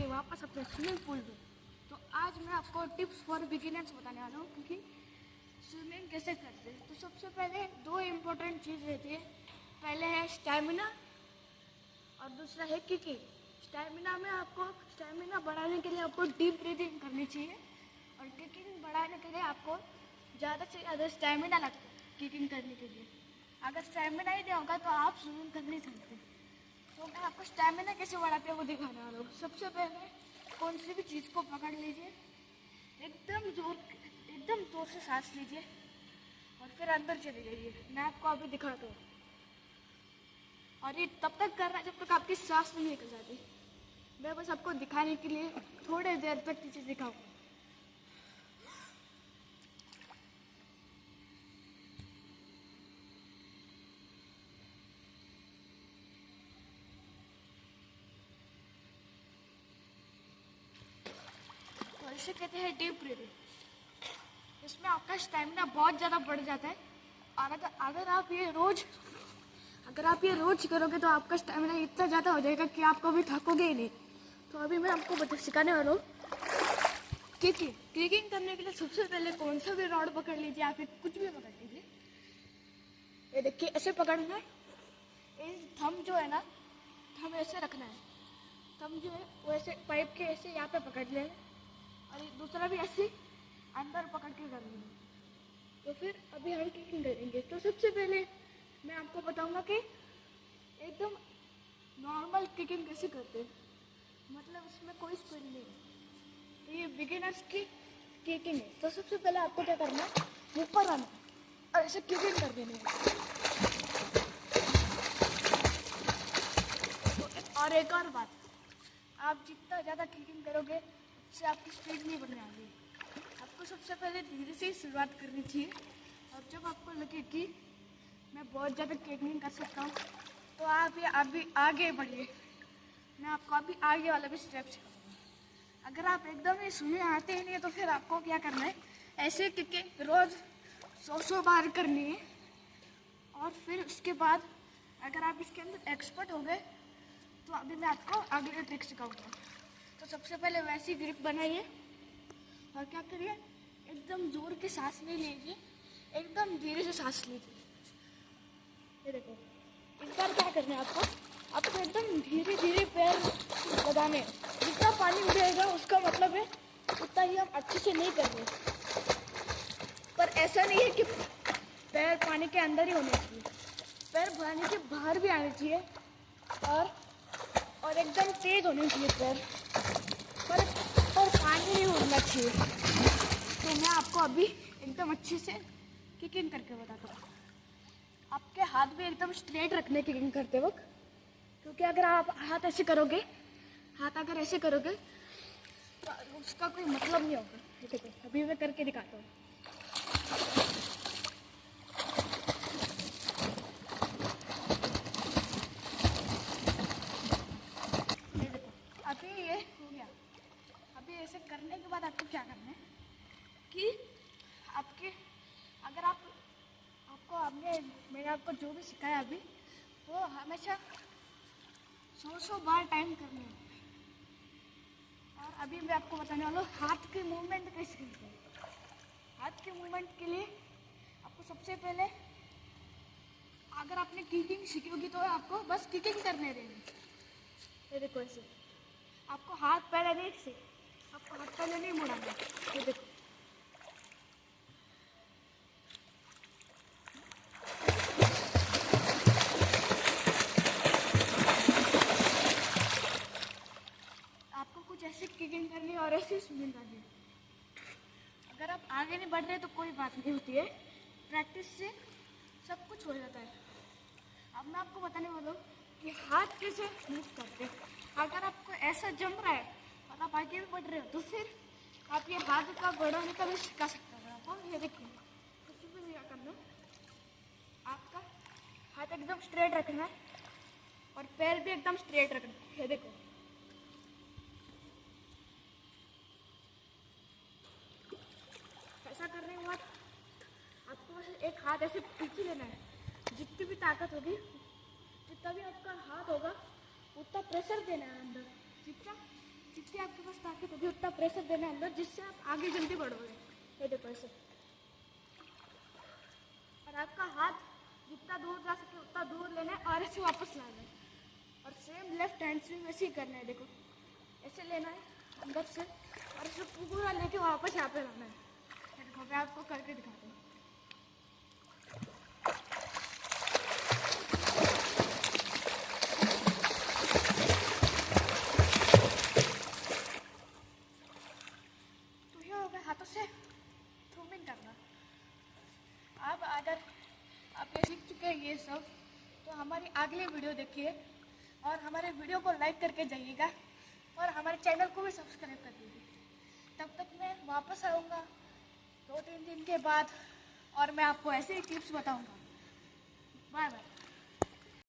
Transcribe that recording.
वापस अपने swimming pool में। तो आज मैं आपको टिप्स फॉर बिगिनर्स बताने वाला हूँ क्योंकि स्विमिंग कैसे करते हैं। तो सबसे पहले दो इम्पोर्टेंट चीज़ रहती है। पहले है स्टैमिना और दूसरा है किकिंग। स्टैमिना बढ़ाने के लिए आपको डीप ब्रीदिंग करनी चाहिए और किकिंग बढ़ाने के लिए आपको ज़्यादा से ज़्यादा स्टैमिना लगता है किकिंग करने के लिए। अगर स्टैमिना ही नहीं होगा तो आप स्विमिंग कर नहीं सकते। तो मैं आपको स्टैमिना कैसे बढ़ाते हैं वो दिखाने वाला हूँ। सबसे पहले कौन सी भी चीज़ को पकड़ लीजिए, एकदम जोर से सांस लीजिए और फिर अंदर चले जाइए। मैं आपको अभी दिखाता हूँ और ये तब तक करना है जब तक आपकी सांस नहीं निकल जाती। मैं बस आपको दिखाने के लिए थोड़ी देर तक नीचे दिखाऊँ। तो इसे कहते हैं डीप ब्रीदिंग। इसमें आपका स्टैमिना बहुत ज़्यादा बढ़ जाता है और अगर आप ये रोज करोगे तो आपका स्टैमिना इतना ज़्यादा हो जाएगा कि आप कभी थकोगे ही नहीं। तो अभी मैं आपको सिखाने वाला हूँ किकिंग करने के लिए सबसे पहले कौन सा भी रॉड पकड़ लीजिए, आप कुछ भी पकड़ लीजिए। ये देखिए ऐसे पकड़ना है। इस थंब जो है ना, थंब ऐसे रखना है। थंब जो है वो ऐसे पाइप के ऐसे यहाँ पे पकड़ लेना और दूसरा भी ऐसे अंदर पकड़ के कर लेना। तो फिर अभी हम किकिंग करेंगे। तो सबसे पहले मैं आपको बताऊंगा कि एकदम नॉर्मल किकिंग कैसे करते हैं, मतलब उसमें कोई स्पीड नहीं है। तो ये बिगिनर्स की किकिंग है। तो सबसे पहले आपको क्या करना है, ऊपर आना और ऐसे किकिंग कर देनी है। तो और एक और बात, आप जितना ज़्यादा किकिंग करोगे उससे आपकी स्पीड नहीं बढ़ने वाली। आपको सबसे पहले धीरे से ही शुरुआत करनी चाहिए और जब आपको लगे कि मैं बहुत ज़्यादा किकिंग कर सकता हूँ तो आप ये अभी आगे बढ़िए। मैं आपको अभी आगे वाला भी स्टेप सिखाऊंगा। अगर आप एकदम ही स्विमिंग आते ही नहीं है तो फिर आपको क्या करना है, ऐसे किकिंग रोज़ 100 बार करनी है। और फिर उसके बाद अगर आप इसके अंदर एक्सपर्ट हो गए तो अभी मैं आपको अगले ट्रिक सिखाऊंगा। तो सबसे पहले वैसी ग्रिप बनाइए और क्या करिए, एकदम जोर के सांस नहीं लीजिए, एकदम धीरे से सांस लीजिए। ये देखो, इस बार क्या करना है आपको एकदम धीरे धीरे पैर लगाने। जितना पानी उड़ेगा उसका मतलब है उतना ही हम अच्छे से नहीं कर रहे। पर ऐसा नहीं है कि पैर पानी के अंदर ही होने चाहिए, पैर पानी के बाहर भी आने चाहिए और एकदम तेज होने चाहिए पैर, पर पानी नहीं उड़ना चाहिए। तो मैं आपको अभी एकदम अच्छे से किकिंग करके बताता हूँ। आपके हाथ भी एकदम स्ट्रेट रखने किकिंग करते वक्त, क्योंकि अगर आप हाथ ऐसे करोगे तो उसका कोई मतलब नहीं होगा। देखो अभी मैं करके दिखाता हूँ। ये देखो अभी ये हो गया। अभी ऐसे करने के बाद आपको क्या करना है कि अगर मैंने आपको जो भी सिखाया अभी वो हमेशा 100 बार टाइम करना है। और अभी मैं आपको बताने वाला हूँ हाथ की मूवमेंट कैसे करते हैं। हाथ के मूवमेंट के लिए आपको सबसे पहले, अगर आपने किकिंग सीखी होगी तो आपको बस किकिंग करने देंगे। ये देखो ऐसे आपको हाथ पहले नहीं मुड़ाना। ये देखो आपको कुछ ऐसे किकिंग करनी है और ऐसे स्विमिंग करनी है। अगर आप आगे नहीं बढ़ रहे तो कोई बात नहीं होती है, प्रैक्टिस से सब कुछ हो जाता है। अब मैं आपको बताने वाला हूँ कि हाथ कैसे मूव करते हैं। अगर आपको ऐसा जम रहा है और आप आगे भी बढ़ रहे हो तो फिर आप ये हाथ का बढ़ाने का भी सिखा सकते हैं आपको। ये देखिए कुछ भी क्या करना, आपका हाथ एकदम स्ट्रेट रखना है और पैर भी एकदम स्ट्रेट रखना है। ये देखो ऐसा करने के बाद आपको बस एक हाथ ऐसे पीछे लेना है। जितनी भी ताकत होगी, जितना भी आपका हाथ होगा उतना प्रेशर देना है अंदर। जितनी जितनी आपके पास ताकत होगी उतना प्रेशर देना अंदर, जिससे आप आगे जल्दी बढ़ोगे। ये देखो ऐसे। और आपका हाथ जितना दूर जा सके उतना दूर लेना है और ऐसे वापस लाना है। और सेम लेफ्ट हैंड से वैसे ही करना है। देखो ऐसे लेना है अंदर से और इसे पूरा लेके वापस यहाँ पे लाना है। देखो मैं आपको करके दिखाता हूँ। तो ये हो गया हाथों से थ्रोमिंग करना। अब अगर आप ये सीख चुके हैं ये सब, तो हमारी अगली वीडियो देखिए और हमारे वीडियो को लाइक करके जाइएगा और हमारे चैनल को भी सब्सक्राइब कर दीजिए। तब तक मैं वापस आऊँगा 2-3 दिन के बाद और मैं आपको ऐसे ही टिप्स बताऊँगा। Bye bye.